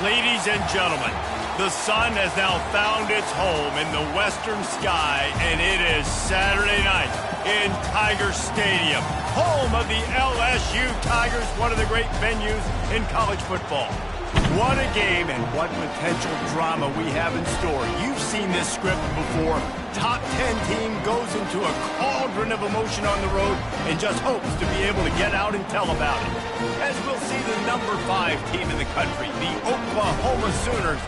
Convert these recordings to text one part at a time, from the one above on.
Ladies and gentlemen, the sun has now found its home in the western sky, and it is Saturday night in Tiger Stadium, home of the LSU Tigers, one of the great venues in college football. What a game and what potential drama we have in store. You've seen this script before. Top 10 team goes into a cauldron of emotion on the road and just hopes to be able to get out and tell about it. As we'll see the number 5 team in the country, the Oklahoma Sooners,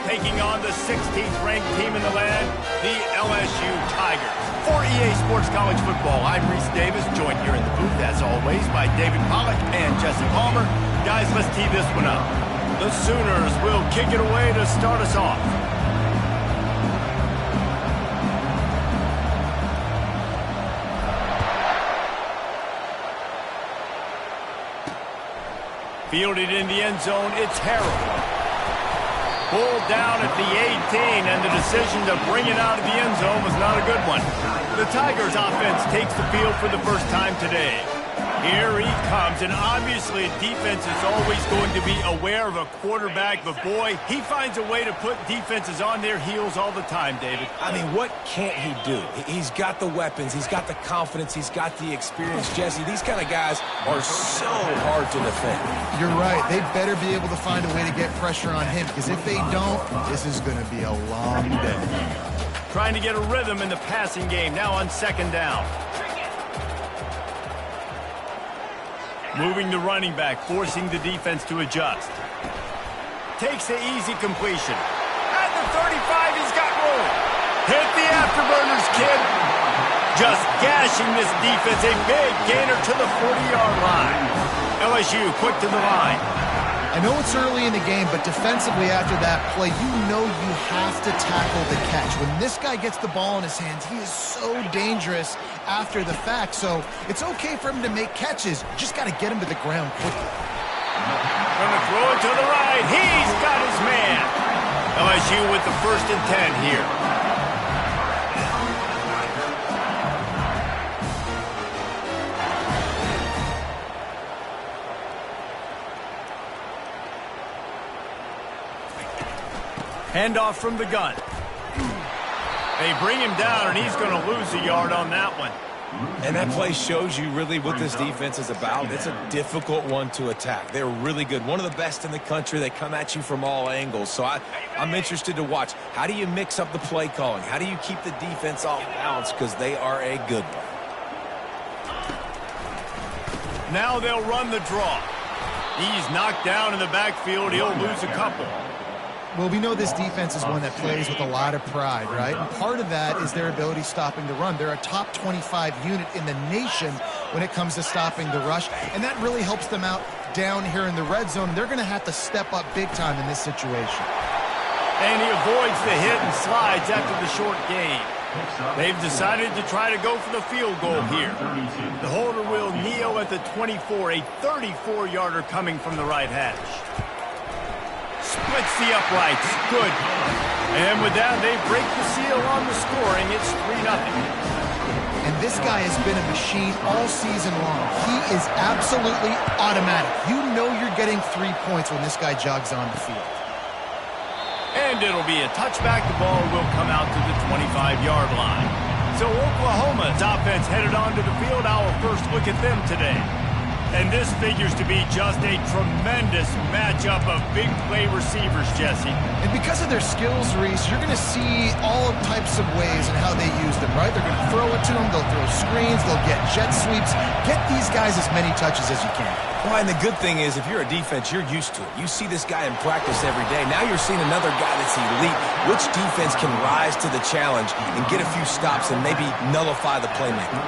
taking on the 16th ranked team in the land, the LSU Tigers. For EA Sports College Football, I'm Reese Davis, joined here in the booth, as always, by David Pollack and Jesse Palmer. Guys, let's tee this one up. The Sooners will kick it away to start us off. Fielded in the end zone, it's Harrell. Pulled down at the 18, and the decision to bring it out of the end zone was not a good one. The Tigers offense takes the field for the first time today. Here he comes, and obviously defense is always going to be aware of a quarterback, but boy, he finds a way to put defenses on their heels all the time, David. I mean, what can't he do? He's got the weapons, he's got the confidence, he's got the experience. Jesse, these kind of guys are so hard to defend. You're right. They better be able to find a way to get pressure on him, because if they don't, this is going to be a long day. Trying to get a rhythm in the passing game, now on second down. Moving the running back, forcing the defense to adjust. Takes the easy completion. At the 35, he's got room. Hit the afterburners, kid. Just gashing this defense. A big gainer to the 40-yard line. LSU quick to the line. I know it's early in the game, but defensively after that play, you know you have to tackle the catch. When this guy gets the ball in his hands, he is so dangerous after the fact. So it's okay for him to make catches. You just got to get him to the ground quickly. Gonna throw it to the right. He's got his man. LSU with the 1st and 10 here. Handoff from the gun. They bring him down, and he's going to lose a yard on that one. And that play shows you really what this defense is about. It's a difficult one to attack. They're really good. One of the best in the country. They come at you from all angles. So I'm interested to watch. How do you mix up the play calling? How do you keep the defense off balance? Because they are a good one. Now they'll run the draw. He's knocked down in the backfield. He'll lose a couple. Well, we know this defense is one that plays with a lot of pride, right? And part of that is their ability stopping the run. They're a top 25 unit in the nation when it comes to stopping the rush, and that really helps them out down here in the red zone. They're going to have to step up big time in this situation. And he avoids the hit and slides after the short gain. They've decided to try to go for the field goal here. The holder will kneel at the 24, a 34-yarder coming from the right hash. Splits the uprights. Good. And with that, they break the seal on the scoring. It's 3-0. And this guy has been a machine all season long. He is absolutely automatic. You know you're getting 3 points when this guy jogs on the field. And it'll be a touchback. The ball will come out to the 25-yard line. So Oklahoma's offense headed onto the field. Our first look at them today. And this figures to be just a tremendous matchup of big play receivers, Jesse. And because of their skills, Reese, you're going to see all types of ways in how they use them, right? They're going to throw it to them. They'll throw screens. They'll get jet sweeps. Get these guys as many touches as you can. Well, and the good thing is, if you're a defense, you're used to it. You see this guy in practice every day. Now you're seeing another guy that's elite. Which defense can rise to the challenge and get a few stops and maybe nullify the playmaker?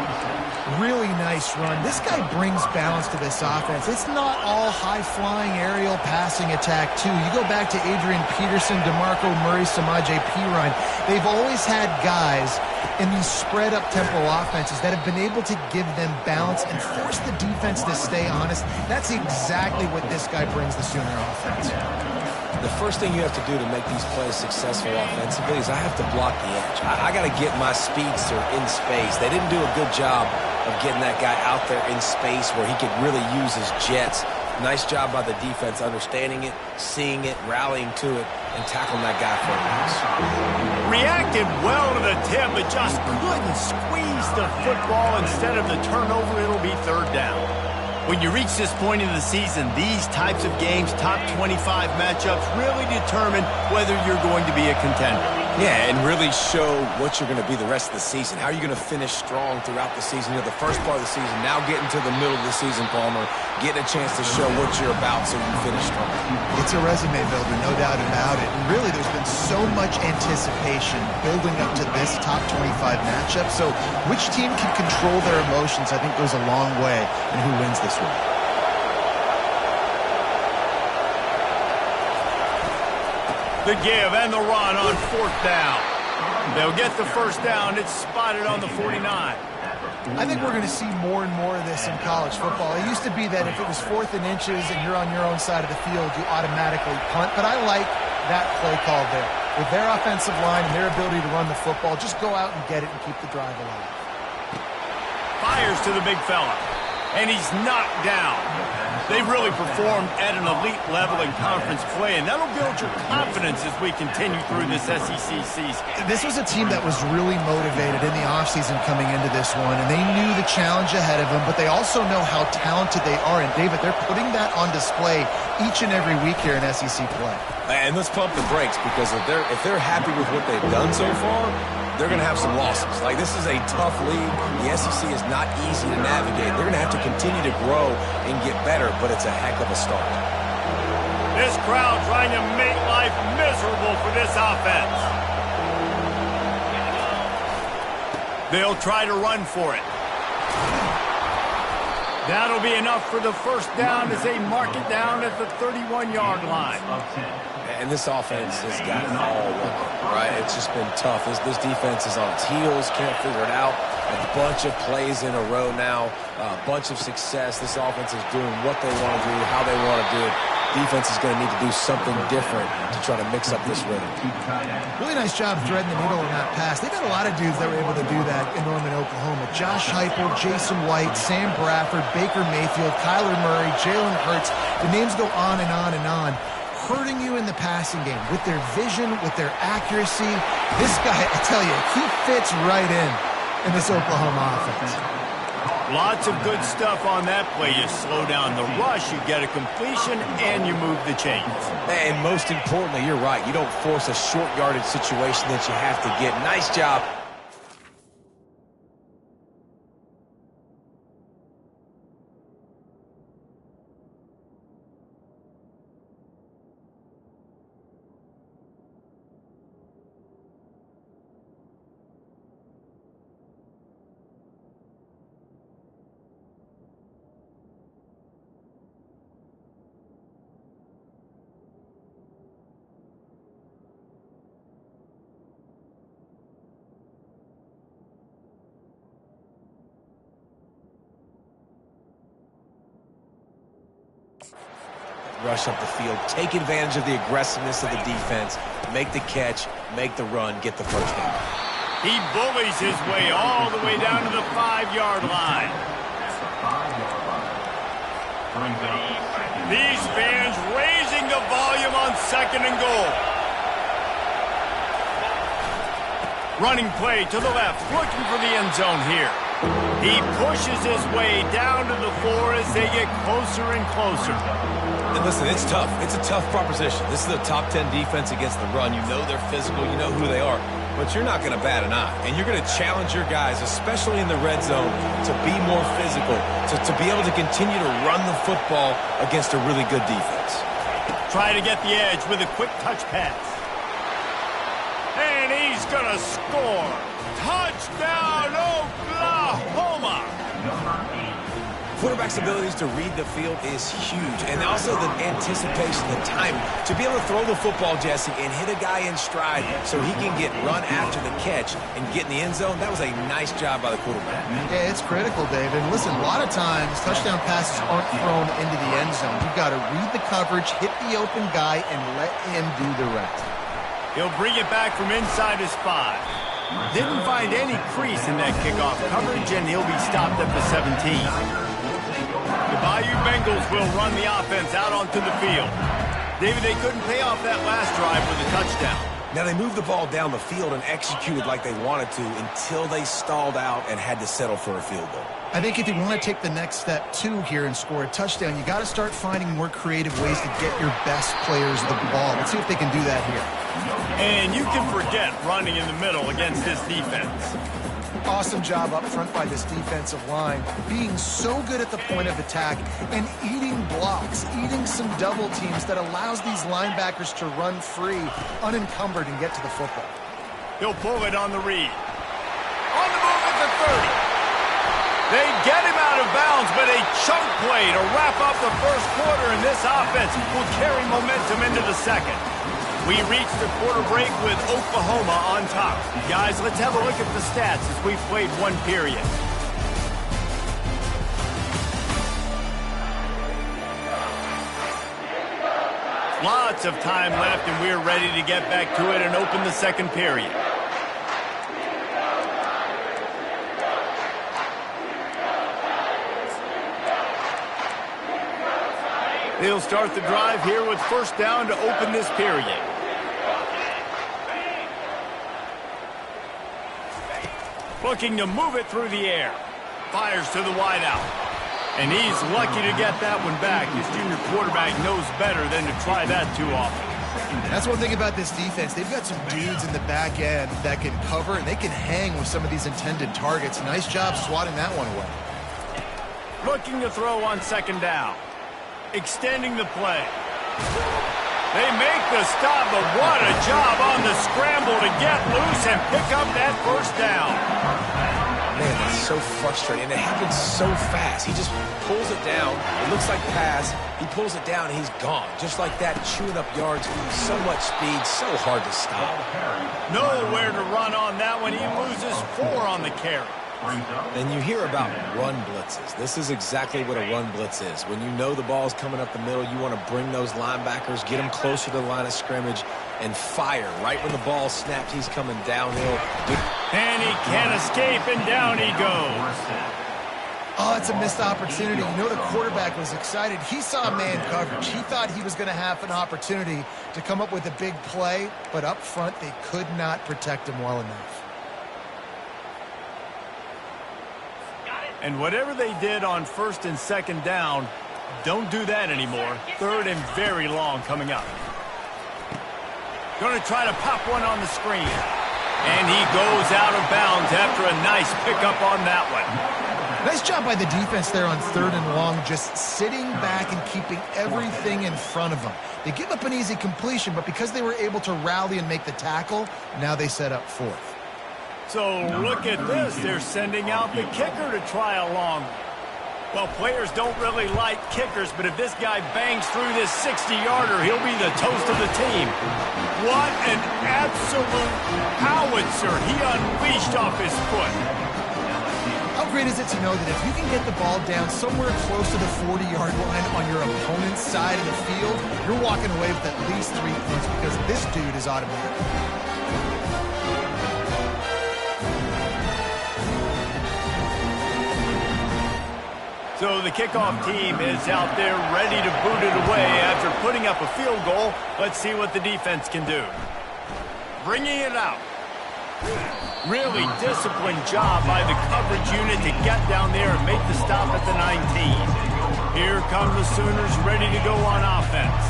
Really nice run. This guy brings balance to this offense. It's not all high-flying aerial passing attack, too. You go back to Adrian Peterson, DeMarco Murray, Samaje Perine. They've always had guys in these spread-up tempo offenses that have been able to give them balance and force the defense to stay honest. That's exactly what this guy brings the Sooner offense. The first thing you have to do to make these plays successful offensively is I have to block the edge. I got to get my speedster in space. They didn't do a good job of getting that guy out there in space where he could really use his jets Nice job by the defense understanding it, seeing it, rallying to it, and tackling that guy for a loss. Reacted well to the tip, but just couldn't squeeze the football. Instead of the turnover, it'll be third down. When you reach this point in the season, these types of games, top 25 matchups, really determine whether you're going to be a contender. Yeah, and really show what you're going to be the rest of the season. How are you going to finish strong throughout the season? You know, the first part of the season, now getting to the middle of the season, Palmer, getting a chance to show what you're about so you finish strong. It's a resume builder, no doubt about it. And really, there's been so much anticipation building up to this top 25 matchup. So which team can control their emotions, I think, goes a long way in who wins this one. The give and the run on fourth down. They'll get the first down. It's spotted on the 49. I think we're going to see more and more of this in college football. It used to be that if it was 4th and inches and you're on your own side of the field, you automatically punt. But I like that play call there. With their offensive line and their ability to run the football, just go out and get it and keep the drive alive. Fires to the big fella. And he's knocked down. They've really performed at an elite level in conference play, and that'll build your confidence as we continue through this SEC season. This was a team that was really motivated in the offseason coming into this one, and they knew the challenge ahead of them, but they also know how talented they are. And, David, they're putting that on display each and every week here in SEC play. And let's pump the brakes, because if they're happy with what they've done so far, they're going to have some losses. Like, this is a tough league. The SEC is not easy to navigate. They're going to have to continue to grow and get better, but it's a heck of a start. This crowd trying to make life miserable for this offense. They'll try to run for it. That'll be enough for the first down as they mark it down at the 31-yard line. And this offense has got it all wrong, right? It's just been tough. This defense is on its heels, can't figure it out. A bunch of plays in a row now, a bunch of success. This offense is doing what they want to do, how they want to do it. Defense is going to need to do something different to try to mix up this rhythm. Really nice job threading the needle in that pass. They've got a lot of dudes that were able to do that in Norman, Oklahoma. Josh Heupel, Jason White, Sam Bradford, Baker Mayfield, Kyler Murray, Jalen Hurts. The names go on and on and on. Hurting you in the passing game with their vision, with their accuracy. This guy, I tell you, he fits right in this Oklahoma offense. Lots of good stuff on that play. You slow down the rush, you get a completion, and you move the chains. And most importantly, you're right. You don't force a short yardage situation that you have to get. Nice job. Rush up the field, take advantage of the aggressiveness of the defense, make the catch, make the run, get the first down. He bullies his way all the way down to the 5-yard line. These fans raising the volume on 2nd and goal. Running play to the left, looking for the end zone here. He pushes his way down to the 4 as they get closer and closer. And listen, it's tough. It's a tough proposition. This is a top 10 defense against the run. You know they're physical. You know who they are. But you're not going to bat an eye. And you're going to challenge your guys, especially in the red zone, to be more physical, to be able to continue to run the football against a really good defense. Try to get the edge with a quick touch pass. And he's going to score. Touchdown, Oklahoma! Quarterback's abilities to read the field is huge, and also the anticipation, the timing. To be able to throw the football, Jesse, and hit a guy in stride so he can get run after the catch and get in the end zone, that was a nice job by the quarterback. Yeah, it's critical, David. And listen, a lot of times touchdown passes aren't thrown into the end zone. You've got to read the coverage, hit the open guy, and let him do the rest. He'll bring it back from inside his 5. Didn't find any crease in that kickoff coverage, and he'll be stopped at the 17. Goodbye. Bayou Bengals will run the offense out onto the field. David, they couldn't pay off that last drive with a touchdown. Now, they moved the ball down the field and executed like they wanted to until they stalled out and had to settle for a field goal. I think if you want to take the next step, too, here and score a touchdown, you got to start finding more creative ways to get your best players the ball. Let's see if they can do that here. And you can forget running in the middle against this defense. Awesome job up front by this defensive line, being so good at the point of attack and eating blocks, eating some double teams that allows these linebackers to run free, unencumbered, and get to the football. He'll pull it on the read. On the move at the 30. They get him out of bounds, but a chunk play to wrap up the first quarter, and this offense will carry momentum into the second. We reached the quarter break with Oklahoma on top. Guys, let's have a look at the stats as we've played one period. Lots of time left, and we're ready to get back to it and open the second period. They'll start the drive here with first down to open this period. Looking to move it through the air. Fires to the wideout. And he's lucky to get that one back. His junior quarterback knows better than to try that too often. That's one thing about this defense. They've got some dudes in the back end that can cover, and they can hang with some of these intended targets. Nice job swatting that one away. Looking to throw on second down. Extending the play. They make the stop, but what a job on the scramble to get loose and pick up that first down. Man, that's so frustrating. And it happens so fast. He just pulls it down. It looks like pass. He pulls it down, and he's gone. Just like that, chewing up yards. So much speed, so hard to stop. Nowhere to run on that one. He loses 4 on the carry. And you hear about run blitzes. This is exactly what a run blitz is. When you know the ball's coming up the middle, you want to bring those linebackers, get them closer to the line of scrimmage, and fire. Right when the ball snaps, he's coming downhill. And he can't escape, and down he goes. Oh, it's a missed opportunity. You know the quarterback was excited. He saw man coverage. He thought he was going to have an opportunity to come up with a big play, but up front, they could not protect him well enough. And whatever they did on first and second down, don't do that anymore. Third and very long coming up. Going to try to pop one on the screen. And he goes out of bounds after a nice pickup on that one. Nice job by the defense there on third and long, just sitting back and keeping everything in front of them. They give up an easy completion, but because they were able to rally and make the tackle, now they set up fourth. So look at this. They're sending out the kicker to try a long one. Well, players don't really like kickers, but if this guy bangs through this 60-yarder, he'll be the toast of the team. What an absolute howitzer he unleashed off his foot. How great is it to know that if you can get the ball down somewhere close to the 40-yard line on your opponent's side of the field, you're walking away with at least 3 points because this dude is automatic. So the kickoff team is out there ready to boot it away after putting up a field goal. Let's see what the defense can do. Bringing it out. Really disciplined job by the coverage unit to get down there and make the stop at the 19. Here come the Sooners ready to go on offense.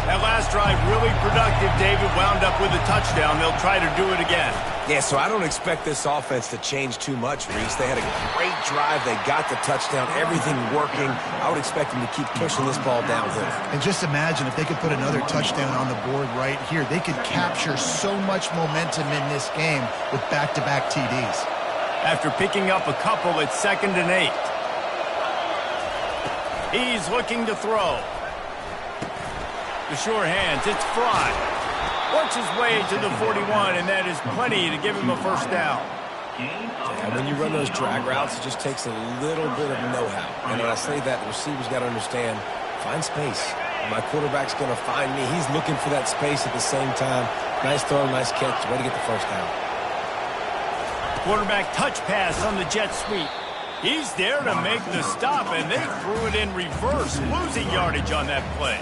That last drive really productive. David wound up with a touchdown. They'll try to do it again. Yeah, so I don't expect this offense to change too much, Reese. They had a great drive. They got the touchdown, everything working. I would expect them to keep pushing this ball downhill. And just imagine if they could put another touchdown on the board right here. They could capture so much momentum in this game with back-to-back TDs. After picking up a couple, it's 2nd and 8. He's looking to throw. The sure hands, it's Fry. Works his way to the 41, and that is plenty to give him a first down. Yeah, when you run those drag routes, it just takes a little bit of know-how. And when I say that, the receivers got to understand, find space. My quarterback's going to find me. He's looking for that space at the same time. Nice throw, nice catch. Way to get the first down. Quarterback touch pass on the jet sweep. He's there to make the stop, and they threw it in reverse, losing yardage on that play.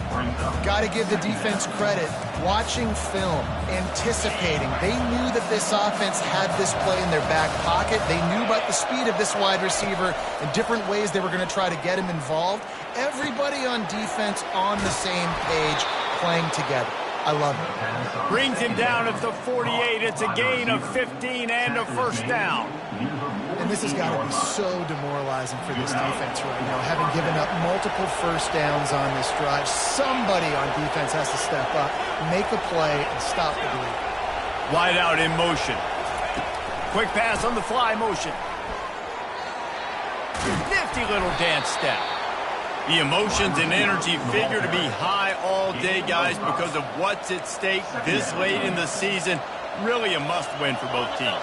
Got to give the defense credit. Watching film, anticipating. They knew that this offense had this play in their back pocket. They knew about the speed of this wide receiver and different ways they were going to try to get him involved. Everybody on defense on the same page, playing together. I love it. Brings him down at the 48. It's a gain of 15 and a first down. And this has got to be so demoralizing for this defense right now, having given up multiple first downs on this drive. Somebody on defense has to step up, make a play, and stop the bleed. Wide out in motion. Quick pass on the fly motion. Nifty little dance step. The emotions and energy figure to be high all day, guys, because of what's at stake this late in the season. Really a must-win for both teams.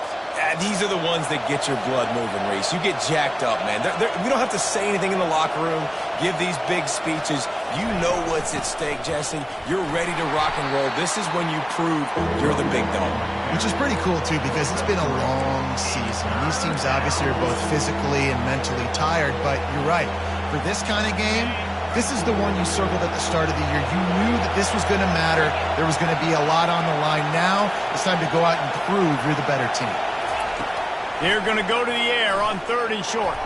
These are the ones that get your blood moving, Reese. You get jacked up, man. We don't have to say anything in the locker room, give these big speeches. You know what's at stake, Jesse. You're ready to rock and roll. This is when you prove you're the big dog. Which is pretty cool, too, because it's been a long season. These teams obviously are both physically and mentally tired, but you're right. For this kind of game, this is the one you circled at the start of the year. You knew that this was going to matter. There was going to be a lot on the line. Now it's time to go out and prove you're the better team. They're going to go to the air on 3rd and short.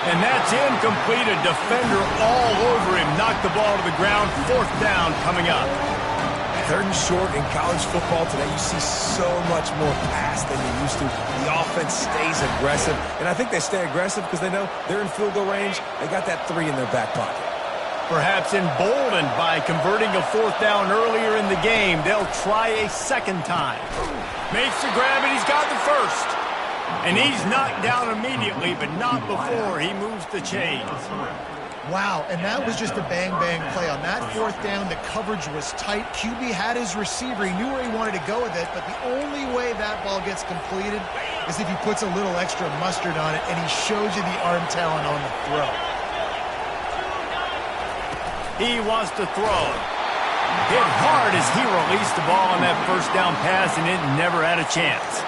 And that's incomplete. A defender all over him. Knocked the ball to the ground. 4th down coming up. 3rd and short in college football today, you see so much more pass than you used to. The offense stays aggressive, and I think they stay aggressive because they know they're in field goal range. They got that 3 in their back pocket. Perhaps emboldened by converting a 4th down earlier in the game, they'll try a second time. Makes the grab, and he's got the first. And he's knocked down immediately, but not before he moves the chains. Wow, and that was just a bang-bang play. On that 4th down, the coverage was tight. QB had his receiver. He knew where he wanted to go with it, but the only way that ball gets completed is if he puts a little extra mustard on it, and he shows you the arm talent on the throw. He wants to throw. Hit hard as he released the ball on that 1st down pass, and it never had a chance.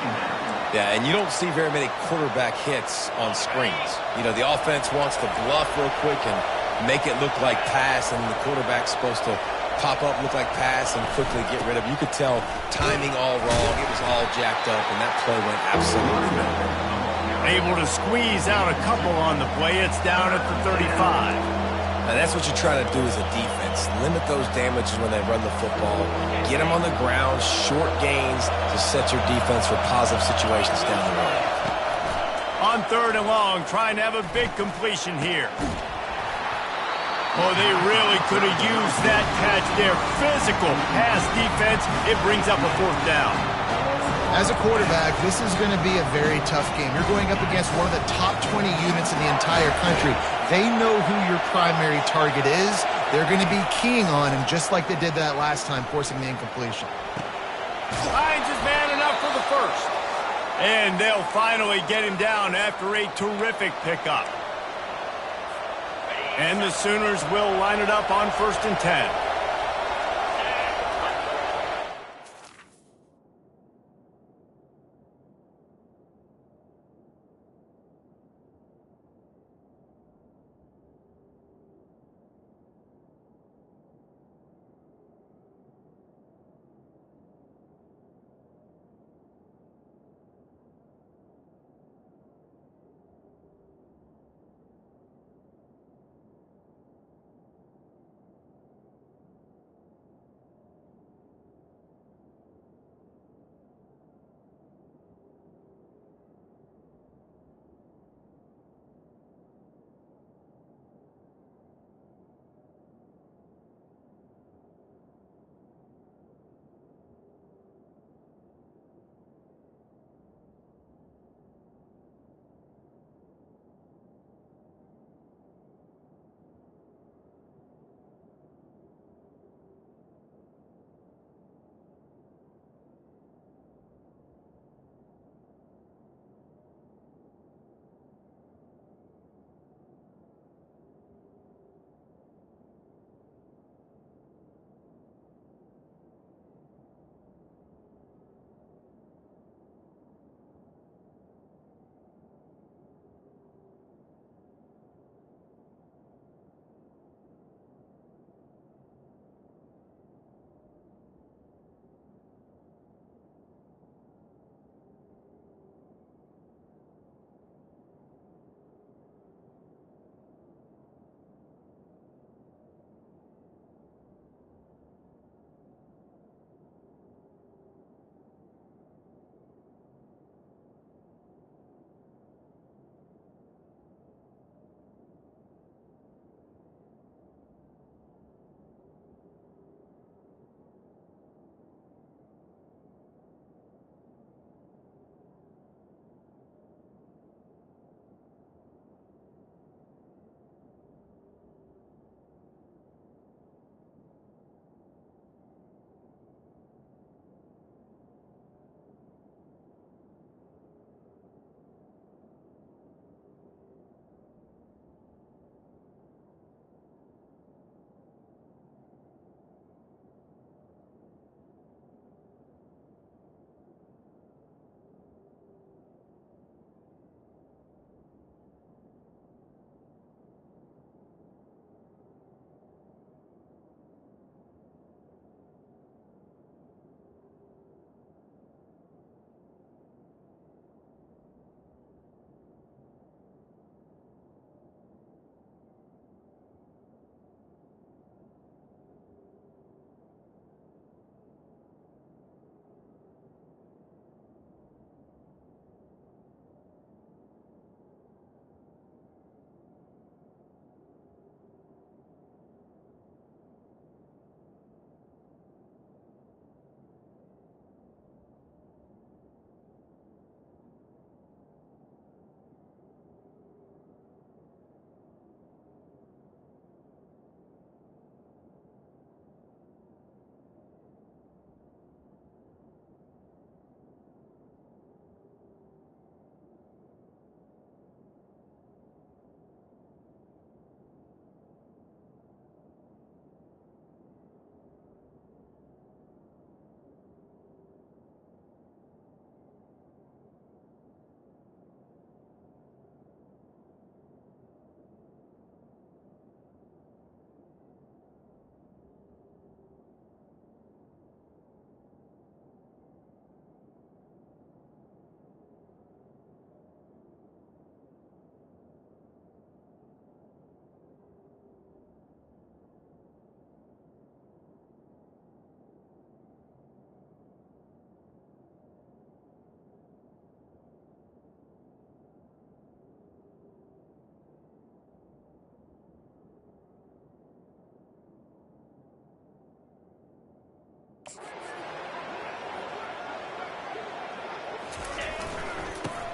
Yeah, and you don't see very many quarterback hits on screens. You know, the offense wants to bluff real quick and make it look like pass, and the quarterback's supposed to pop up, look like pass, and quickly get rid of it. You could tell timing all wrong. It was all jacked up, and that play went absolutely nowhere. Able to squeeze out a couple on the play. It's down at the 35. Now, that's what you try to do as a defense. Limit those damages when they run the football. Get them on the ground, short gains to set your defense for positive situations down the road. On 3rd and long, trying to have a big completion here. Oh, they really could have used that catch there. Physical pass defense. It brings up a 4th down. As a quarterback, this is going to be a very tough game. You're going up against one of the top 20 units in the entire country. They know who your primary target is. They're going to be keying on him just like they did that last time, forcing the incompletion. Finds his man enough for the first. And they'll finally get him down after a terrific pickup. And the Sooners will line it up on 1st and 10.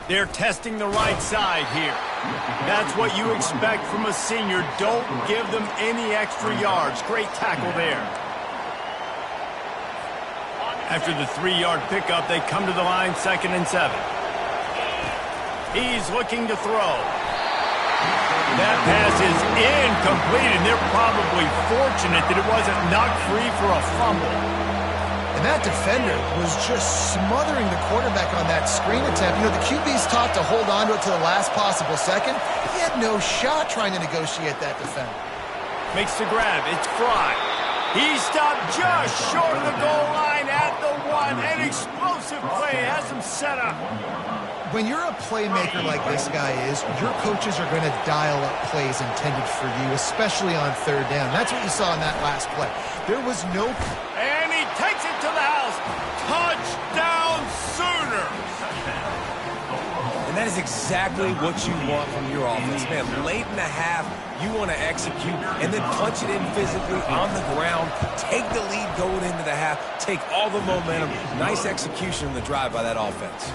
They're testing the right side here. That's what you expect from a senior. Don't give them any extra yards. Great tackle there. After the 3-yard pickup, they come to the line, 2nd and 7. He's looking to throw. That pass is incomplete, and they're probably fortunate that it wasn't knocked free for a fumble. And that defender was just smothering the quarterback on that screen attempt. You know, the QB's taught to hold on to it to the last possible second. He had no shot trying to negotiate that defender. Makes the grab. It's Fry. He stopped just short of the goal line at the 1. An explosive play has him set up. When you're a playmaker like this guy is, your coaches are going to dial up plays intended for you, especially on 3rd down. That's what you saw in that last play. There was no... And he takes it to the house. Touchdown Sooners! And that is exactly what you want from your offense. Man, late in the half, you want to execute and then punch it in physically on the ground, take the lead going into the half, take all the momentum. Nice execution on the drive by that offense.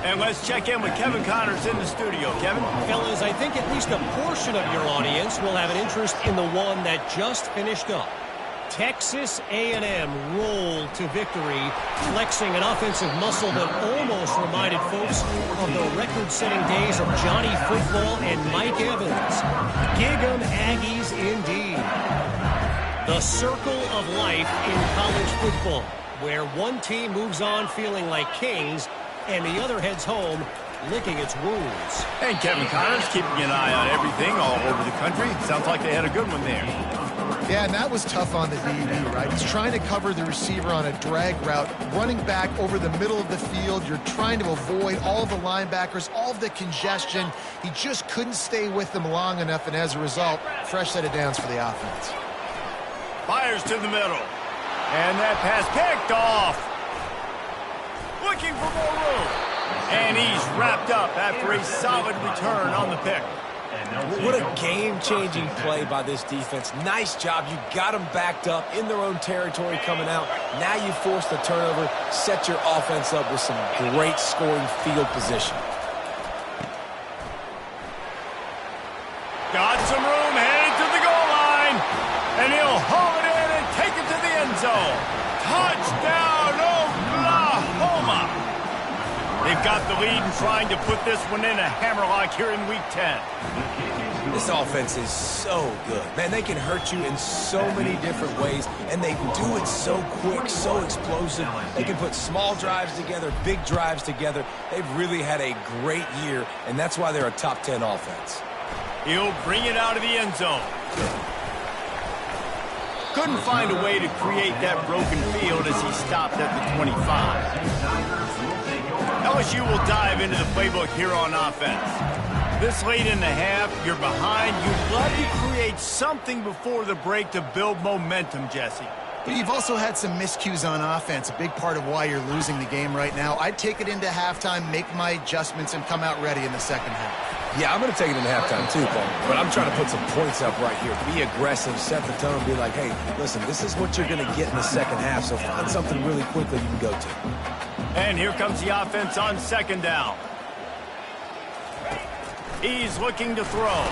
And let's check in with Kevin Connors in the studio. Kevin? Fellas, I think at least a portion of your audience will have an interest in the one that just finished up. Texas A&M rolled to victory, flexing an offensive muscle that almost reminded folks of the record-setting days of Johnny Football and Mike Evans. Gig 'em Aggies indeed. The circle of life in college football, where one team moves on feeling like kings and the other heads home licking its wounds. And Kevin Connors keeping an eye on everything all over the country. Sounds like they had a good one there. Yeah, and that was tough on the DB, right? He's trying to cover the receiver on a drag route, running back over the middle of the field. You're trying to avoid all the linebackers, all of the congestion. He just couldn't stay with them long enough, and as a result, fresh set of downs for the offense. Fires to the middle. And that pass picked off. Looking for more room. And he's wrapped up after a solid return on the pick. What a game-changing play by this defense. Nice job. You got them backed up in their own territory coming out. Now you force the turnover, set your offense up with some great scoring field position. Got some room, headed to the goal line. And he'll haul it in and take it to the end zone. Touchdown, Oklahoma. They've got the lead and trying to put this one in a hammerlock here in Week 10. This offense is so good. Man, they can hurt you in so many different ways, and they do it so quick, so explosive. They can put small drives together, big drives together. They've really had a great year, and that's why they're a top 10 offense. He'll bring it out of the end zone. Couldn't find a way to create that broken field as he stopped at the 25. LSU will dive into the playbook here on offense. This late in the half, you're behind. You'd love to create something before the break to build momentum, Jesse. But you've also had some miscues on offense, a big part of why you're losing the game right now. I'd take it into halftime, make my adjustments, and come out ready in the second half. Yeah, I'm going to take it into halftime too, Paul. But I'm trying to put some points up right here. Be aggressive, set the tone, be like, hey, listen, this is what you're going to get in the second half, so find something really quickly you can go to. And here comes the offense on second down. He's looking to throw.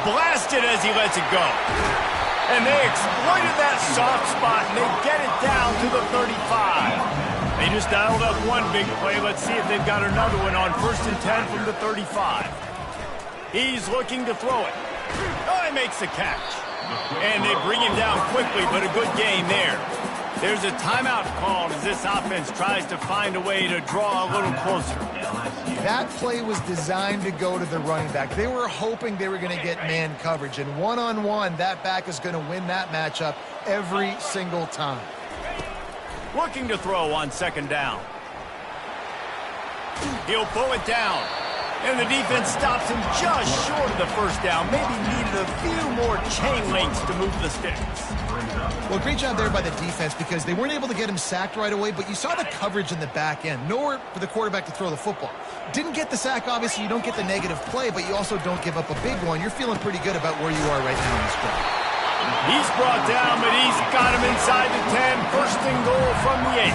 Blasted as he lets it go. And they exploited that soft spot, and they get it down to the 35. They just dialed up one big play. Let's see if they've got another one on 1st and 10 from the 35. He's looking to throw it. Oh, he makes the catch. And they bring him down quickly, but a good gain there. There's a timeout called as this offense tries to find a way to draw a little closer. That play was designed to go to the running back. They were hoping they were going to get man coverage, and one-on-one, that back is going to win that matchup every single time. Looking to throw on second down. He'll pull it down. And the defense stops him just short of the first down. Maybe needed a few more chain links to move the sticks. Well, great job there by the defense because they weren't able to get him sacked right away, but you saw the coverage in the back end. Nowhere for the quarterback to throw the football. Didn't get the sack, obviously. You don't get the negative play, but you also don't give up a big one. You're feeling pretty good about where you are right now in this drive. He's brought down, but he's got him inside the 10. First and goal from the 8.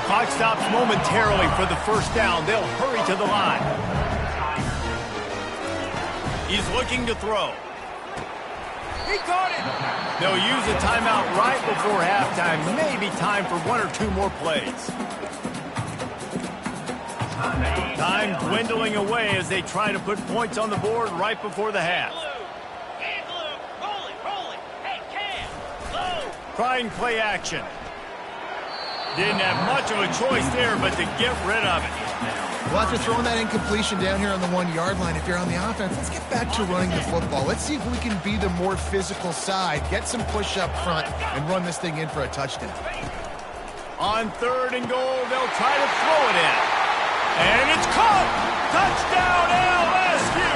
Clock stops momentarily for the first down. They'll hurry to the line. He's looking to throw. He caught it. They'll use a timeout right before halftime. Maybe time for one or two more plays. Time dwindling away as they try to put points on the board right before the half. Trying play action. Didn't have much of a choice there, but to get rid of it. Well, after throwing that incompletion down here on the 1-yard line, if you're on the offense, let's get back to running the football. Let's see if we can be the more physical side, get some push up front, and run this thing in for a touchdown. On 3rd and goal, they'll try to throw it in. And it's caught! Touchdown, LSU!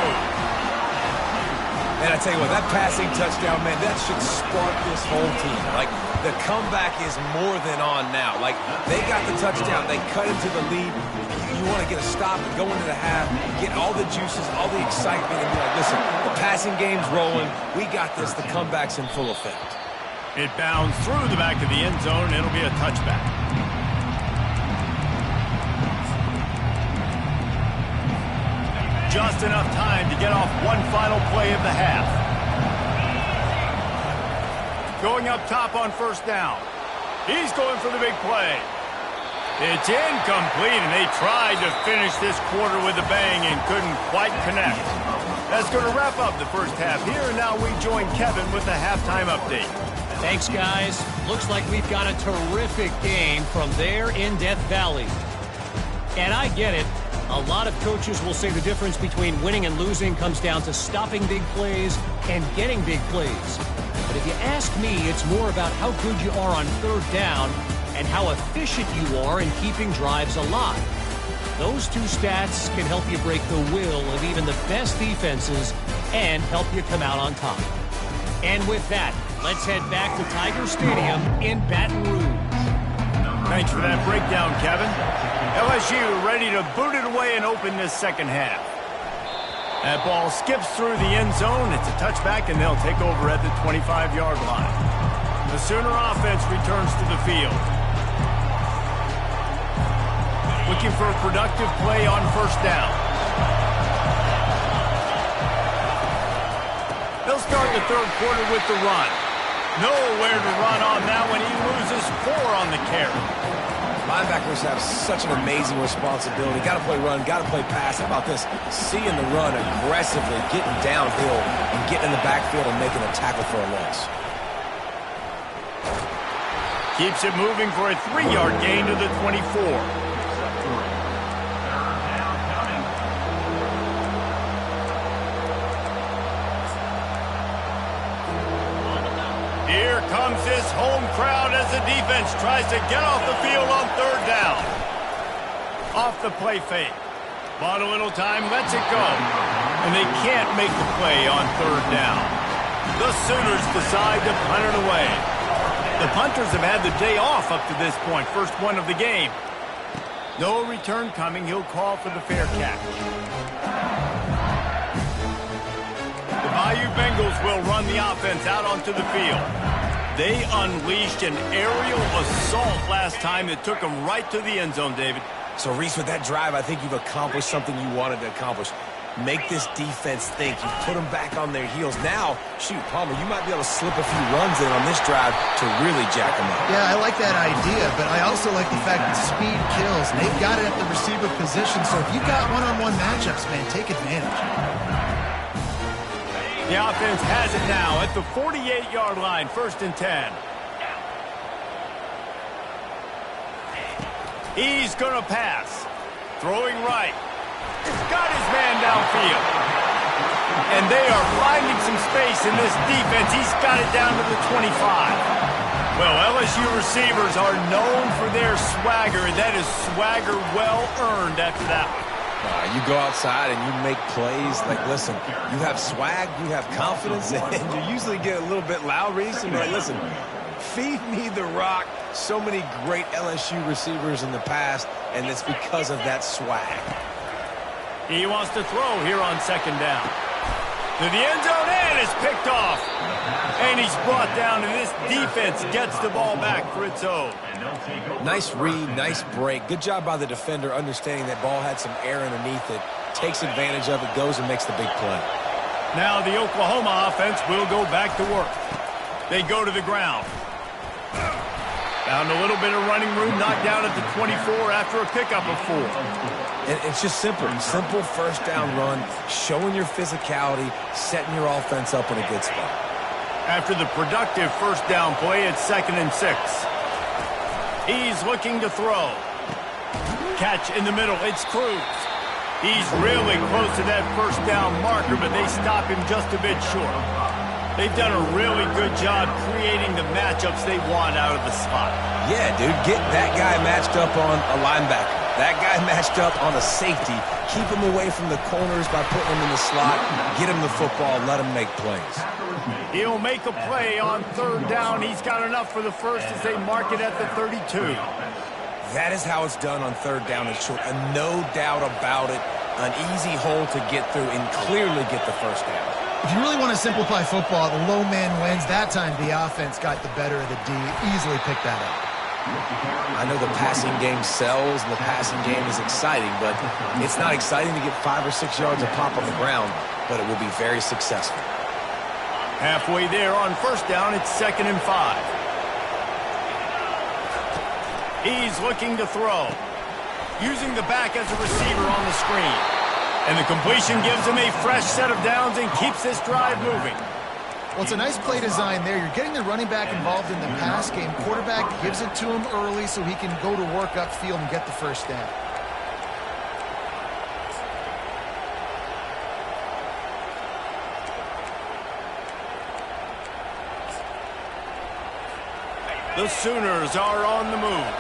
And I tell you what, that passing touchdown, man, that should spark this whole team. Like, the comeback is more than on now. Like, they got the touchdown. They cut into the lead. You want to get a stop and go into the half, get all the juices, all the excitement, and be like, listen, the passing game's rolling. We got this. The comeback's in full effect. It bounds through the back of the end zone. It'll be a touchback. Just enough time to get off one final play of the half. Going up top on first down. He's going for the big play. It's incomplete, and they tried to finish this quarter with a bang and couldn't quite connect. That's going to wrap up the first half here, and now we join Kevin with the halftime update. Thanks, guys. Looks like we've got a terrific game from there in Death Valley. And I get it. A lot of coaches will say the difference between winning and losing comes down to stopping big plays and getting big plays. But if you ask me, it's more about how good you are on 3rd down and how efficient you are in keeping drives alive. Those two stats can help you break the will of even the best defenses and help you come out on top. And with that, let's head back to Tiger Stadium in Baton Rouge. Thanks for that breakdown, Kevin. LSU ready to boot it away and open this second half. That ball skips through the end zone. It's a touchback, and they'll take over at the 25-yard line. The Sooner offense returns to the field. Looking for a productive play on first down. They'll start the 3rd quarter with the run. Nowhere to run on that one. He loses 4 on the carry. Linebackers have such an amazing responsibility. Got to play run, got to play pass. How about this? Seeing the run aggressively, getting downhill, and getting in the backfield and making a tackle for a loss. Keeps it moving for a 3-yard gain to the 24. Here comes this home crowd as the defense tries to get off the field on 3rd down. Off the play fake. Bought a little time, lets it go. And they can't make the play on 3rd down. The Sooners decide to punt it away. The punters have had the day off up to this point. First one of the game. No return coming. He'll call for the fair catch. The Bayou Bengals will run the offense out onto the field. They unleashed an aerial assault last time that took them right to the end zone, David. So, Reese, with that drive, I think you've accomplished something you wanted to accomplish. Make this defense think. You put them back on their heels. Now, shoot, Palmer, you might be able to slip a few runs in on this drive to really jack them up. Yeah, I like that idea, but I also like the fact that speed kills. They've got it at the receiver position, so if you've got one-on-one matchups, man, take advantage. The offense has it now at the 48-yard line, 1st and 10. He's going to pass. Throwing right. He's got his man downfield. And they are finding some space in this defense. He's got it down to the 25. Well, LSU receivers are known for their swagger. That is swagger well earned after that one. You go outside and you make plays. Like, listen, you have swag, you have confidence, and you usually get a little bit loud, Reese, and you're like, listen, feed me the rock. So many great LSU receivers in the past, and it's because of that swag. He wants to throw here on 2nd down. To the end zone and is picked off. And he's brought down, and this defense gets the ball back for its own. Nice read, nice break. Good job by the defender understanding that ball had some air underneath it. Takes advantage of it, goes and makes the big play. Now the Oklahoma offense will go back to work. They go to the ground. Found a little bit of running room, knocked down at the 24 after a pickup of 4. And it's just simple first down run, showing your physicality, setting your offense up in a good spot. After the productive first down play, it's 2nd and 6. He's looking to throw. Catch in the middle, it's Cruz. He's really close to that first down marker, but they stop him just a bit short. They've done a really good job creating the matchups they want out of the slot. Yeah, dude, get that guy matched up on a linebacker. That guy matched up on a safety. Keep him away from the corners by putting him in the slot. Get him the football, let him make plays. He'll make a play on 3rd down. He's got enough for the first as they mark it at the 32. That is how it's done on 3rd down and short. And no doubt about it, an easy hole to get through and clearly get the first down. If you really want to simplify football, the low man wins. That time the offense got the better of the D. Easily picked that up. I know the passing game sells and the passing game is exciting, but it's not exciting to get 5 or 6 yards of pop on the ground, but it will be very successful. Halfway there on 1st down, it's 2nd and 5. He's looking to throw. Using the back as a receiver on the screen. And the completion gives him a fresh set of downs and keeps this drive moving. Well, it's a nice play design there. You're getting the running back involved in the pass game. Quarterback gives it to him early so he can go to work upfield and get the first down. The Sooners are on the move.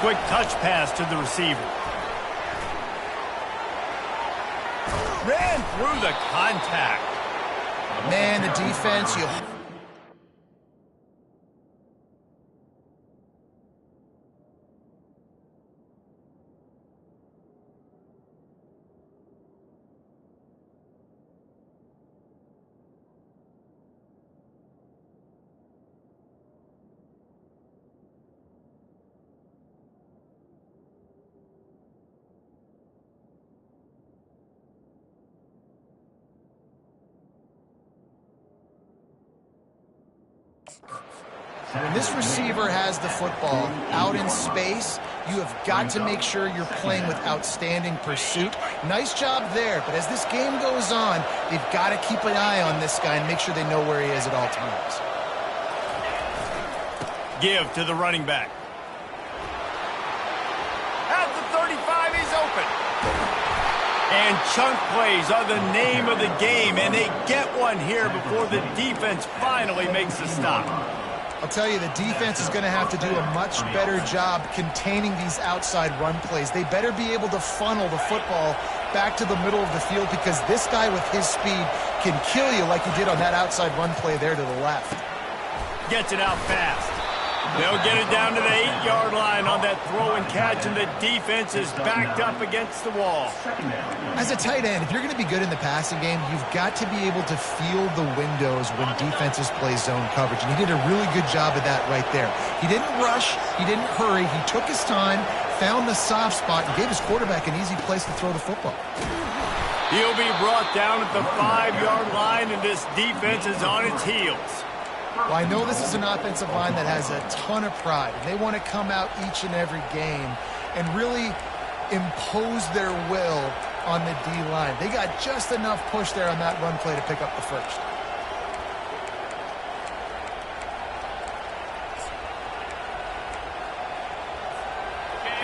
Quick touch pass to the receiver. Ran through the contact. Man, the defense, When this receiver has the football out in space, you have got to make sure you're playing with outstanding pursuit. Nice job there, but as this game goes on, they've got to keep an eye on this guy and make sure they know where he is at all times. Give to the running back. At the 35, he's open. And chunk plays are the name of the game, and they get one here before the defense finally makes a stop. I'll tell you, the defense is going to have to do a much better job containing these outside run plays. They better be able to funnel the football back to the middle of the field because this guy with his speed can kill you like he did on that outside run play there to the left. Gets it out fast. They'll get it down to the 8-yard line on that throw and catch, and the defense is backed up against the wall. As a tight end, if you're going to be good in the passing game, you've got to be able to feel the windows when defenses play zone coverage, and he did a really good job of that right there. He didn't rush, he didn't hurry, he took his time, found the soft spot, and gave his quarterback an easy place to throw the football. He'll be brought down at the 5-yard line, and this defense is on its heels. Well, I know this is an offensive line that has a ton of pride, and they want to come out each and every game and really impose their will on the D-line. They got just enough push there on that run play to pick up the first.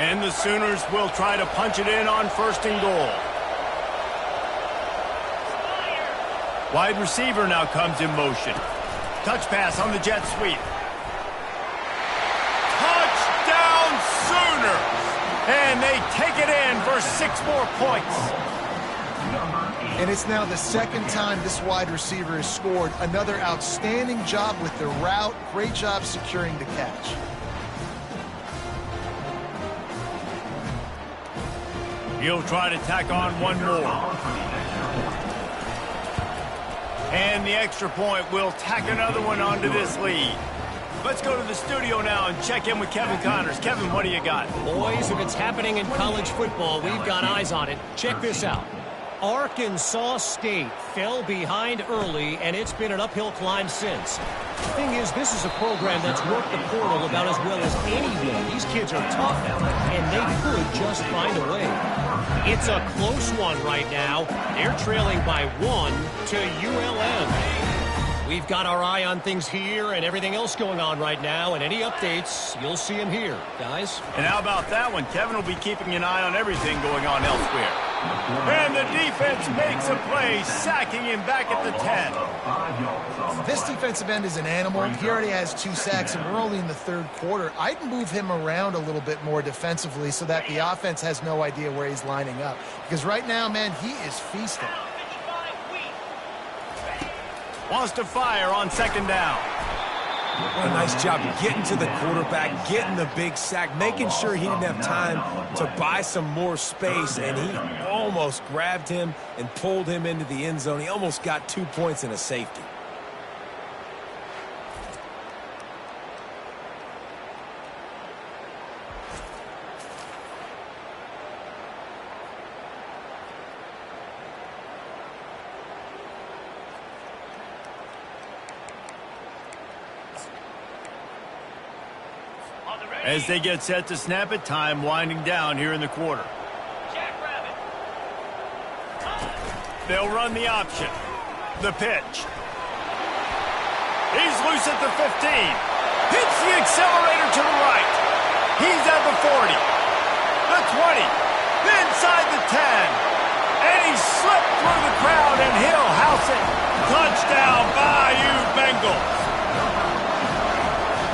And the Sooners will try to punch it in on 1st and goal. Wide receiver now comes in motion. Touch pass on the jet sweep. Touchdown Sooners! And they take it in for 6 more points. And it's now the second time this wide receiver has scored. Another outstanding job with the route. Great job securing the catch. He'll try to tack on one more. And the extra point will tack another one onto this lead. Let's go to the studio now and check in with Kevin Connors. Kevin, what do you got? Boys, if it's happening in college football, we've got eyes on it. Check this out. Arkansas State fell behind early, and it's been an uphill climb since. The thing is, this is a program that's worked the portal about as well as anyone. These kids are tough, and they could just find a way. It's a close one right now. They're trailing by 1 to ULM. We've got our eye on things here and everything else going on right now, and any updates, you'll see them here, guys. And how about that one? Kevin will be keeping an eye on everything going on elsewhere. And the defense makes a play, sacking him back at the 10. This defensive end is an animal. He already has 2 sacks, and we're only in the third quarter. I'd move him around a little bit more defensively so that the offense has no idea where he's lining up. Because right now, man, he is feasting. Wants to fire on second down. What a nice job getting to the quarterback, getting the big sack, making sure he didn't have time to buy some more space, and he almost grabbed him and pulled him into the end zone. He almost got 2 points and a safety. As they get set to snap it, time winding down here in the quarter. They'll run the option. The pitch. He's loose at the 15. Hits the accelerator to the right. He's at the 40. The 20. Inside the 10. And he slipped through the crowd, and he'll house it. Touchdown, Bayou Bengals.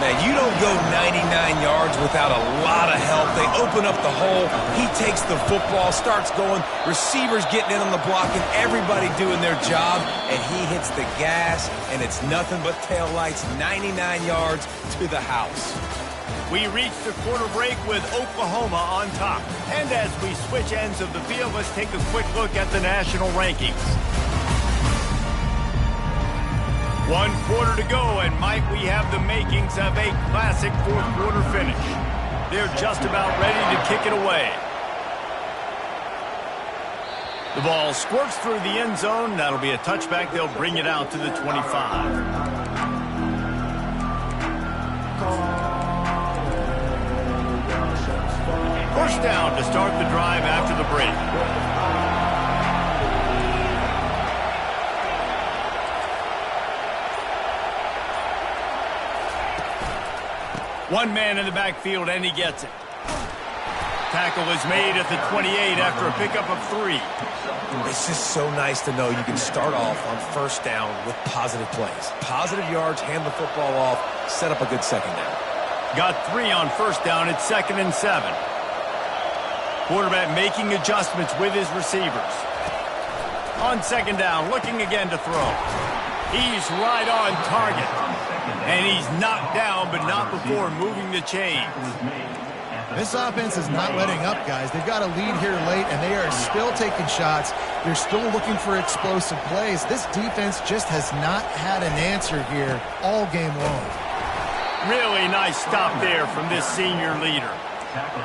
Man, you don't go 99 yards without a lot of help. They open up the hole. He takes the football, starts going. Receivers getting in on the block, and everybody doing their job. And he hits the gas, and it's nothing but tail lights, 99 yards to the house. We reach the quarter break with Oklahoma on top. And as we switch ends of the field, let's take a quick look at the national rankings. 1 quarter to go, and might we have the makings of a classic fourth quarter finish. They're just about ready to kick it away. The ball squirts through the end zone. That'll be a touchback. They'll bring it out to the 25. First down to start the drive after the break. One man in the backfield, and he gets it. Tackle is made at the 28 after a pickup of 3. It's just so nice to know you can start off on first down with positive plays. Positive yards, hand the football off, set up a good second down. Got 3 on first down. It's 2nd and 7. Quarterback making adjustments with his receivers. On second down, looking again to throw. He's right on target. And he's knocked down, but not before moving the chains. This offense is not letting up, guys. They've got a lead here late, and they are still taking shots. They're still looking for explosive plays. This defense just has not had an answer here all game long. Really nice stop there from this senior leader.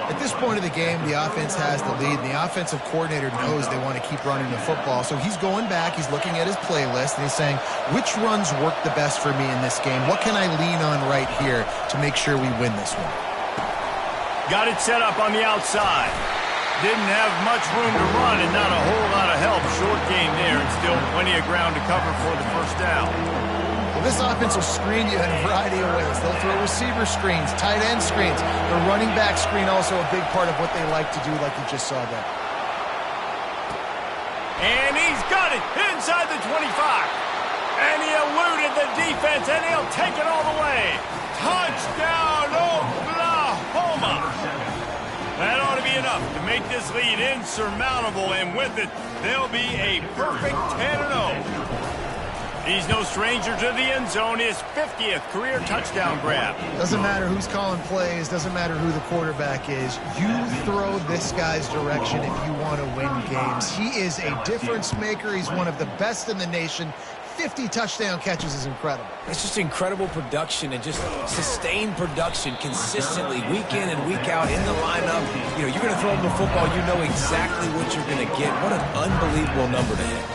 At this point of the game, the offense has the lead, and the offensive coordinator knows they want to keep running the football. So he's going back, he's looking at his playlist, and he's saying, which runs work the best for me in this game? What can I lean on right here to make sure we win this one? Got it set up on the outside. Didn't have much room to run and not a whole lot of help. Short game there, and still plenty of ground to cover for the first down. Well, this offense will screen you in a variety of ways. They'll throw receiver screens, tight end screens. The running back screen also a big part of what they like to do, like you just saw there. And he's got it inside the 25. And he eluded the defense, and he'll take it all the way. Touchdown, Oklahoma! That ought to be enough to make make this lead insurmountable, and with it, they'll be a perfect 10-0. He's no stranger to the end zone, his 50th career touchdown grab. Doesn't matter who's calling plays, doesn't matter who the quarterback is. You throw this guy's direction if you want to win games. He is a difference maker. He's one of the best in the nation. 50 touchdown catches is incredible. It's just incredible production and just sustained production consistently week in and week out in the lineup. You know, you're going to throw him the football, you know exactly what you're going to get. What an unbelievable number to hit.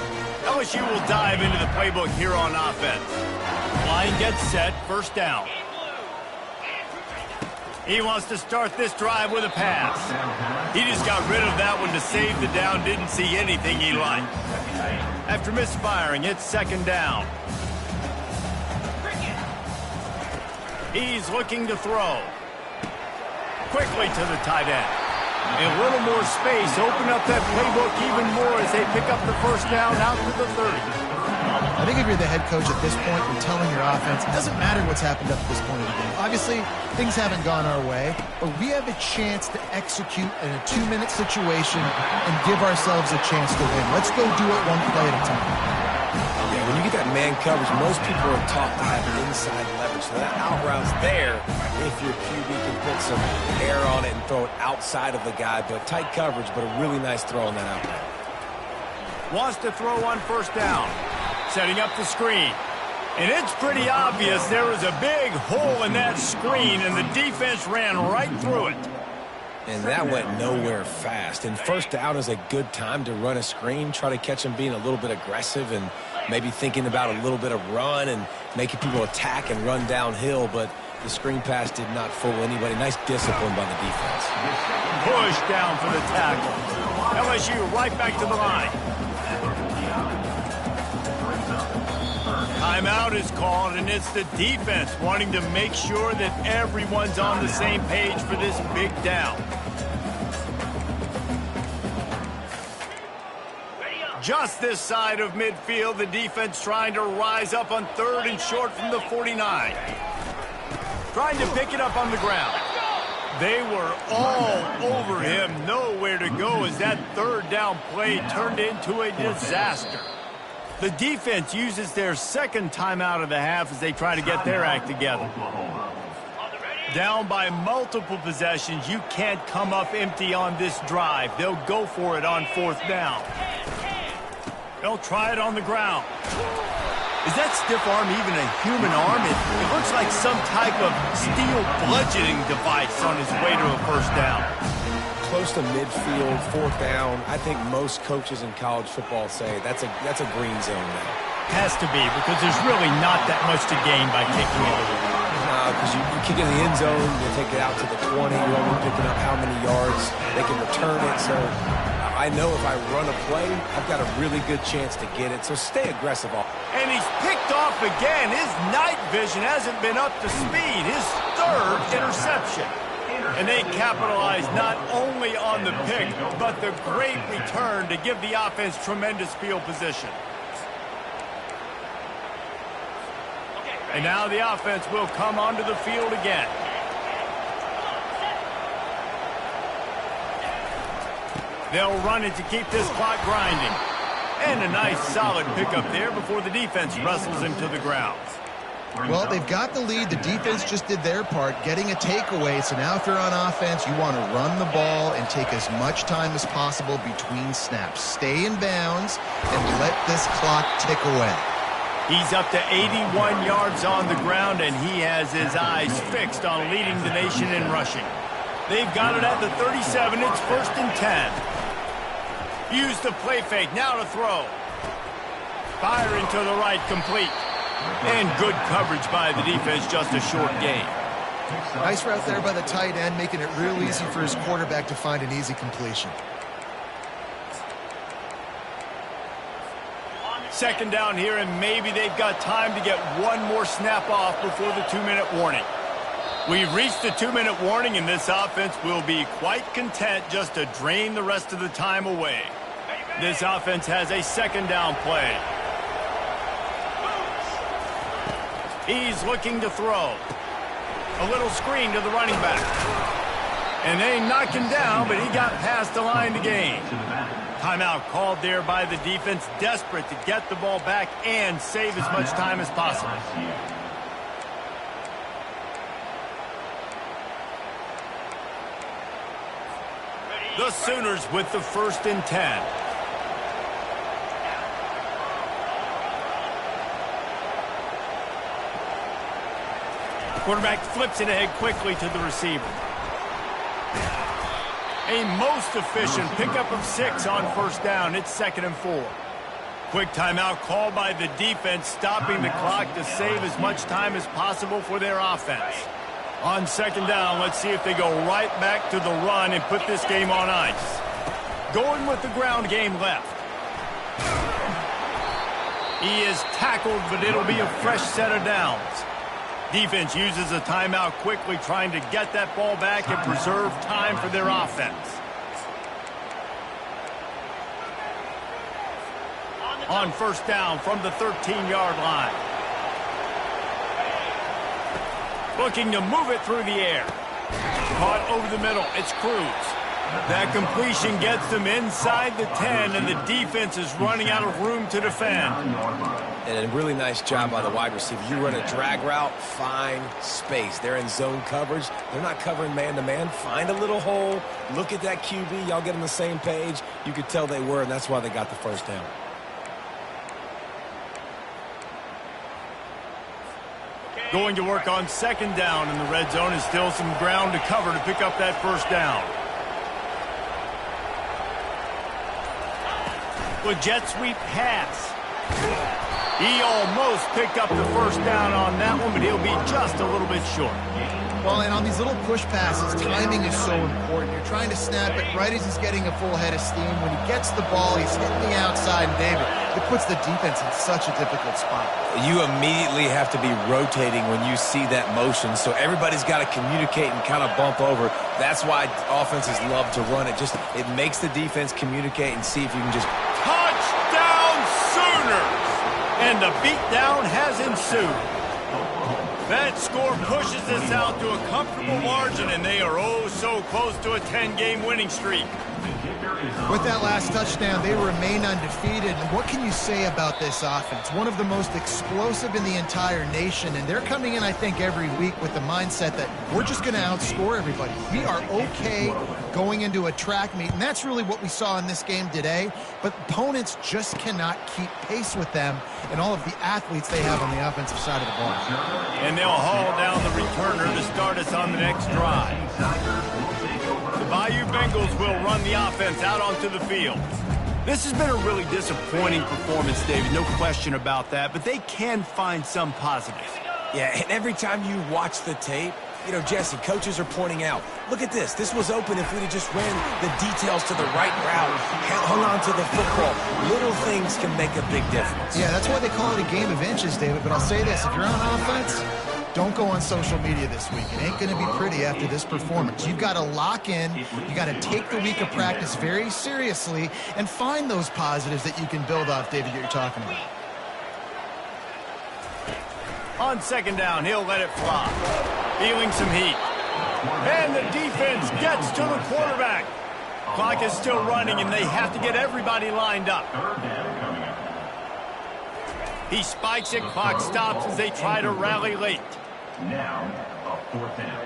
LSU will dive into the playbook here on offense. Line gets set, first down. He wants to start this drive with a pass. He just got rid of that one to save the down, didn't see anything he liked. After misfiring, it's second down. He's looking to throw. Quickly to the tight end. A little more space, open up that playbook even more as they pick up the first down out to the 30. I think if you're the head coach at this point, you're telling your offense, it doesn't matter what's happened up to this point of the game. Obviously, things haven't gone our way, but we have a chance to execute in a 2-minute situation and give ourselves a chance to win. Let's go do it one play at a time. Yeah, when you get that man coverage, most people are taught to have inside leverage. So that out route's there if your QB can put some air on it and throw it outside of the guy. But tight coverage, but a really nice throw on that out route. Wants to throw on first down. Setting up the screen. And it's pretty obvious there was a big hole in that screen, and the defense ran right through it. And that went nowhere fast. And first down is a good time to run a screen, try to catch him being a little bit aggressive and maybe thinking about a little bit of run and making people attack and run downhill. But the screen pass did not fool anybody. Nice discipline by the defense. Push down for the tackle. LSU right back to the line. Timeout is called, and it's the defense wanting to make sure that everyone's on the same page for this big down. Just this side of midfield, the defense trying to rise up on third and short from the 49. Trying to pick it up on the ground. They were all over him, nowhere to go as that third down play turned into a disaster. The defense uses their second timeout of the half as they try to get their act together. Down by multiple possessions, you can't come up empty on this drive. They'll go for it on fourth down. They'll try it on the ground. Is that stiff arm even a human arm? It looks like some type of steel bludgeoning device on his way to a first down. Close to midfield, fourth down. I think most coaches in college football say that's a green zone now. Has to be, because there's really not that much to gain by kicking it away. Because you kick it in the end zone, you take it out to the 20, you're only picking up how many yards they can return it. So I know if I run a play, I've got a really good chance to get it. So stay aggressive. And he's picked off again. His night vision hasn't been up to speed. His third interception. And they capitalize not only on the pick, but the great return to give the offense tremendous field position. And now the offense will come onto the field again. They'll run it to keep this clock grinding. And a nice solid pickup there before the defense wrestles him to the ground. Well, they've got the lead. The defense just did their part, getting a takeaway. So now if they're on offense, you want to run the ball and take as much time as possible between snaps. Stay in bounds and let this clock tick away. He's up to 81 yards on the ground, and he has his eyes fixed on leading the nation in rushing. They've got it at the 37. It's first and 10. Use the play fake. Now to throw. Firing to the right, complete. And good coverage by the defense, just a short gain. Nice route there by the tight end, making it real easy for his quarterback to find an easy completion. Second down here, and maybe they've got time to get one more snap off before the 2-minute warning. We've reached the 2-minute warning, and this offense will be quite content just to drain the rest of the time away. This offense has a second down play. He's looking to throw. A little screen to the running back. And they knocked him down, but he got past the line to gain. Timeout called there by the defense, desperate to get the ball back and save as much time as possible. The Sooners with the 1st and 10. Quarterback flips it ahead quickly to the receiver. A most efficient pickup of 6 on 1st down. It's 2nd and 4. Quick timeout called by the defense, stopping the clock to save as much time as possible for their offense. On 2nd down, let's see if they go right back to the run and put this game on ice. Going with the ground game left. He is tackled, but it'll be a fresh set of downs. Defense uses a timeout quickly, trying to get that ball back and preserve time for their offense. On 1st down from the 13-yard line. Looking to move it through the air. Caught over the middle. It's Cruz. That completion gets them inside the 10, and the defense is running out of room to defend. And a really nice job by the wide receiver. You run a drag route, find space. They're in zone coverage. They're not covering man-to-man. Find a little hole. Look at that QB. Y'all get on the same page. You could tell they were, and that's why they got the 1st down. Going to work on 2nd down in the red zone, is still some ground to cover to pick up that 1st down. With jet sweep pass. He almost picked up the 1st down on that one, but he'll be just a little bit short. Well, and on these little push passes, timing is so important. You're trying to snap it right as he's getting a full head of steam. When he gets the ball, he's hitting the outside, and David, it puts the defense in such a difficult spot. You immediately have to be rotating when you see that motion, so everybody's got to communicate and kind of bump over. That's why offenses love to run it. It makes the defense communicate and see if you can just... Touchdown Sooners! And the beatdown has ensued. That score pushes us out to a comfortable margin, and they are oh so close to a 10-game winning streak. With that last touchdown, they remain undefeated. And what can you say about this offense? One of the most explosive in the entire nation, and they're coming in, I think, every week with the mindset that we're just going to outscore everybody. We are okay going into a track meet, and that's really what we saw in this game today. But opponents just cannot keep pace with them and all of the athletes they have on the offensive side of the ball. And they'll haul down the returner to start us on the next drive. The Bayou Bengals will run the offense out onto the field. This has been a really disappointing performance, David, no question about that, but they can find some positives. Yeah, and every time you watch the tape, you know, Jesse, coaches are pointing out, look at this. This was open if we'd have just ran the details to the right route, hung on to the football. Little things can make a big difference. Yeah, that's why they call it a game of inches, David. But I'll say this, if you're on offense, don't go on social media this week. It ain't going to be pretty after this performance. You've got to lock in. You got to take the week of practice very seriously and find those positives that you can build off, David, that you're talking about. On 2nd down, he'll let it fly. Feeling some heat. And the defense gets to the quarterback. Clock is still running, and they have to get everybody lined up. He spikes it. Clock stops as they try to rally late. Now, a 4th down.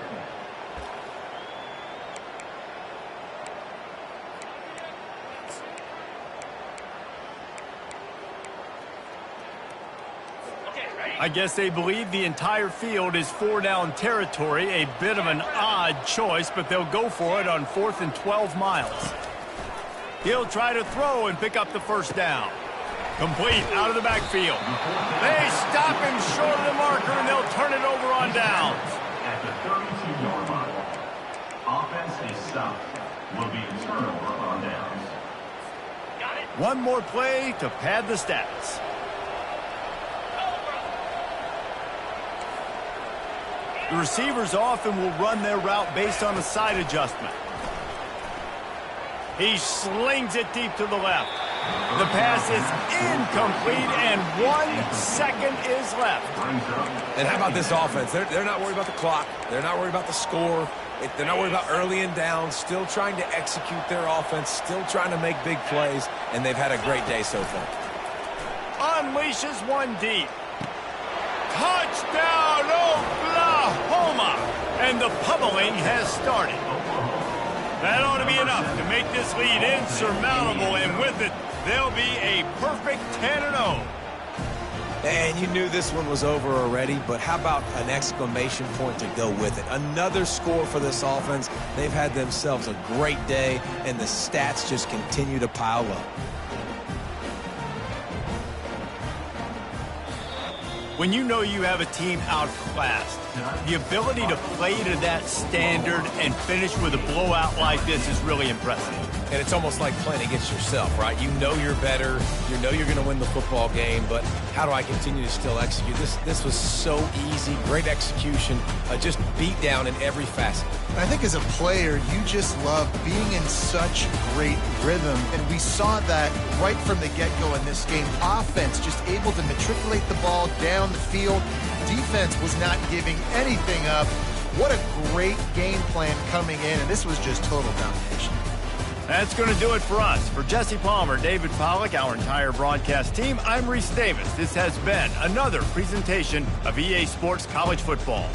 I guess they believe the entire field is 4-down territory. A bit of an odd choice, but they'll go for it on 4th and 12 miles. He'll try to throw and pick up the 1st down. Complete out of the backfield. They stop him short of the marker, and they'll turn it over on downs. At the 32-yard line, offense is stopped. Will be a turnover on downs. One more play to pad the stats. The receivers often will run their route based on a side adjustment. He slings it deep to the left. The pass is incomplete, and 1 second is left. And how about this offense? They're not worried about the clock. They're not worried about the score. They're not worried about early and down. Still trying to execute their offense. Still trying to make big plays. And they've had a great day so far. Unleashes one deep. Touchdown, Oklahoma! And the pummeling has started. That ought to be enough to make this lead insurmountable, and with it, they'll be a perfect 10-0. And you knew this one was over already, but how about an exclamation point to go with it? Another score for this offense. They've had themselves a great day, and the stats just continue to pile up. When you know you have a team outclassed, the ability to play to that standard and finish with a blowout like this is really impressive. And it's almost like playing against yourself, right? You know you're better. You know you're going to win the football game, but how do I continue to still execute? This was so easy. Great execution. Just beat down in every facet. I think as a player, you just love being in such great rhythm. And we saw that right from the get-go in this game. Offense just able to matriculate the ball down the field. Defense was not giving anything up. What a great game plan coming in, and this was just total domination. That's going to do it for us. For Jesse Palmer, David Pollack, our entire broadcast team, I'm Reese Davis. This has been another presentation of EA Sports College Football.